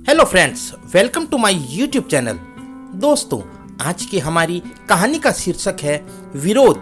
Hello friends, welcome to my YouTube channel. दोस्तों, आज की हमारी कहानी का शीर्षक है विरोध।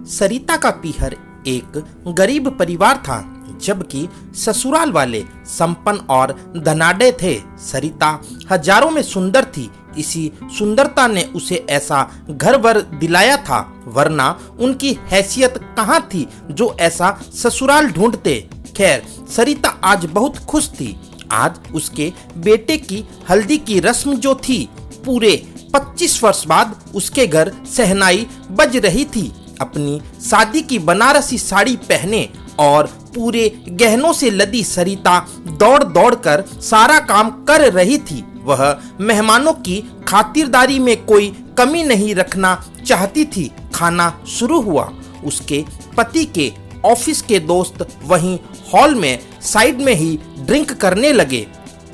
सरिता का पीहर एक गरीब परिवार था, जबकि ससुराल वाले संपन्न और धनाढ्य थे। सरिता हजारों में सुंदर थी। इसी सुंदरता ने उसे ऐसा घर वर दिलाया था, वरना उनकी हैसियत कहाँ थी जो ऐसा ससुराल ढूंढते। खैर, सरिता आज बहुत खुश थी। आज उसके बेटे की हल्दी की रस्म जो थी, पूरे 25 वर्ष बाद उसके घर शहनाई बज रही थी। अपनी शादी की बनारसी साड़ी पहने और पूरे गहनों से लदी सरिता दौड़ दौड़ कर सारा काम कर रही थी। वह मेहमानों की खातिरदारी में कोई कमी नहीं रखना चाहती थी। खाना शुरू हुआ। उसके पति के ऑफिस के दोस्त वहीं हॉल में साइड में ही ड्रिंक करने लगे।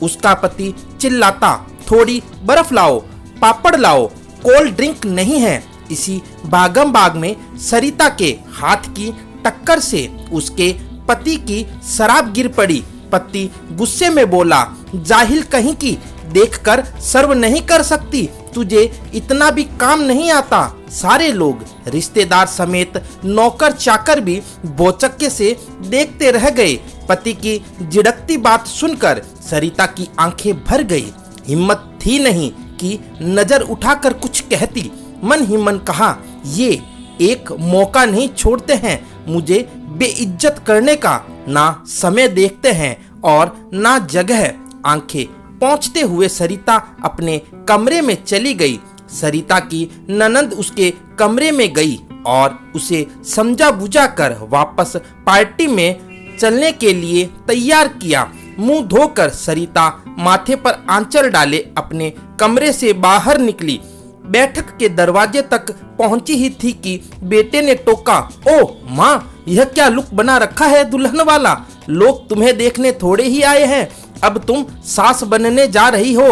उसका पति चिल्लाता, थोड़ी बर्फ लाओ, पापड़ लाओ, कोल्ड ड्रिंक नहीं है। इसी भागम भाग में सरिता के हाथ की टक्कर से उसके पति की शराब गिर पड़ी। पति गुस्से में बोला, जाहिल कहीं की, देखकर सर्व नहीं कर सकती, तुझे इतना भी काम नहीं आता। सारे लोग, रिश्तेदार समेत नौकर चाकर भी बोचक्के से देखते रह गए। पति की झिड़कती बात सुनकर सरिता की आंखें भर गई। हिम्मत थी नहीं कि नजर उठाकर कुछ कहती। मन ही मन कहा, ये एक मौका नहीं छोड़ते हैं मुझे बेइज्जत करने का। ना समय देखते हैं और ना जगह। आंखें पहुंचते हुए सरिता अपने कमरे में चली गई। सरिता की ननंद उसके कमरे में गई और उसे समझा बुझा कर वापस पार्टी में चलने के लिए तैयार किया। मुंह धोकर सरिता माथे पर आंचल डाले अपने कमरे से बाहर निकली। बैठक के दरवाजे तक पहुंची ही थी कि बेटे ने टोका, ओ माँ, यह क्या लुक बना रखा है दुल्हन वाला? लोग तुम्हें देखने थोड़े ही आए हैं, अब तुम सास बनने जा रही हो,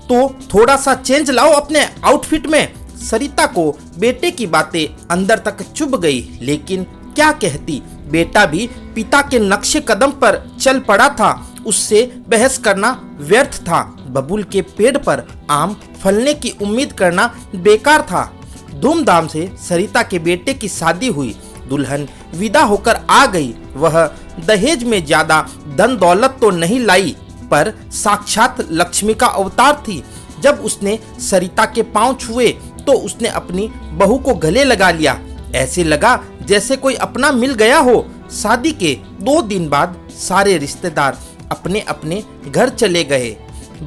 तो थोड़ा सा चेंज लाओ अपने आउटफिट में। सरिता को बेटे की बातें अंदर तक चुभ गई, लेकिन क्या कहती। बेटा भी पिता के नक्शे कदम पर चल पड़ा था। उससे बहस करना व्यर्थ था। बबूल के पेड़ पर आम फलने की उम्मीद करना बेकार था। धूमधाम से सरिता के बेटे की शादी हुई। दुल्हन विदा होकर आ गई। वह दहेज में ज्यादा धन दौलत तो नहीं लाई, पर साक्षात लक्ष्मी का अवतार थी। जब उसने सरिता के पांव छुए तो उसने अपनी बहू को गले लगा लिया। ऐसे लगा जैसे कोई अपना मिल गया हो। शादी के 2 दिन बाद सारे रिश्तेदार अपने अपने घर चले गए।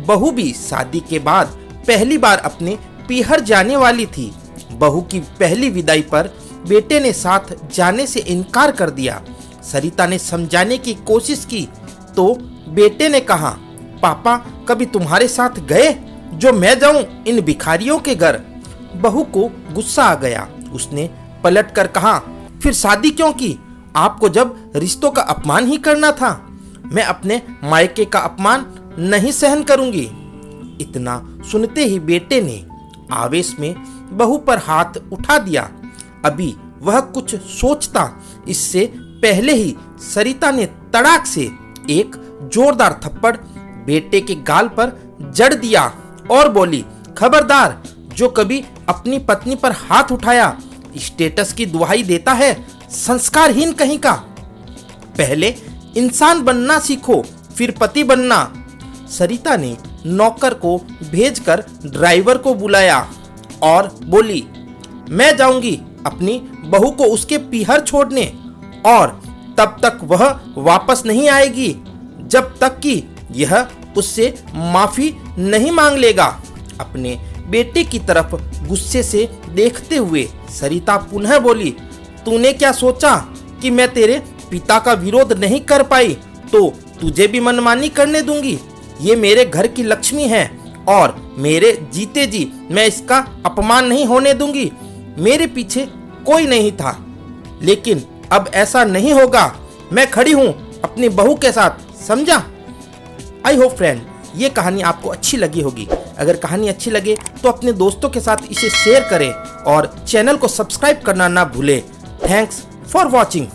बहू भी शादी के बाद पहली बार अपने पीहर जाने वाली थी। बहू की पहली विदाई पर बेटे ने साथ जाने से इनकार कर दिया। सरिता ने समझाने की कोशिश की तो बेटे ने कहा, पापा कभी तुम्हारे साथ गए जो मैं जाऊं इन भिखारियों के घर? बहू को गुस्सा आ गया। उसने पलट कर कहा, फिर शादी क्यों की? आपको जब रिश्तों का अपमान ही करना था। मैं अपने मायके का अपमान नहीं सहन करूंगी। इतना सुनते ही बेटे ने आवेश में बहू पर हाथ उठा दिया। अभी वह कुछ सोचता, इससे पहले ही सरिता ने तड़ाक से एक जोरदार थप्पड़ बेटे के गाल पर जड़ दिया और बोली, खबरदार, जो कभी अपनी पत्नी पर हाथ उठाया स्टेटस की दुहाई देता है, संस्कारहीन कहीं का। पहले इंसान बनना सीखो, फिर पति बनना। सरिता ने नौकर को भेजकर ड्राइवर को बुलाया और बोली, मैं जाऊंगी अपनी बहू को उसके पीहर छोड़ने, और तब तक वह वापस नहीं आएगी जब तक कि यह उससे माफी नहीं मांग लेगा। अपने बेटे की तरफ गुस्से से देखते हुए सरिता पुनः बोली, तूने क्या सोचा कि मैं तेरे पिता का विरोध नहीं कर पाई तो तुझे भी मनमानी करने दूंगी? ये मेरे घर की लक्ष्मी है और मेरे जीते जी मैं इसका अपमान नहीं होने दूंगी। मेरे पीछे कोई नहीं था, लेकिन अब ऐसा नहीं होगा। मैं खड़ी हूं अपनी बहू के साथ, समझा? आई होप फ्रेंड, ये कहानी आपको अच्छी लगी होगी। अगर कहानी अच्छी लगे तो अपने दोस्तों के साथ इसे शेयर करें और चैनल को सब्सक्राइब करना ना भूलें। Thanks for watching.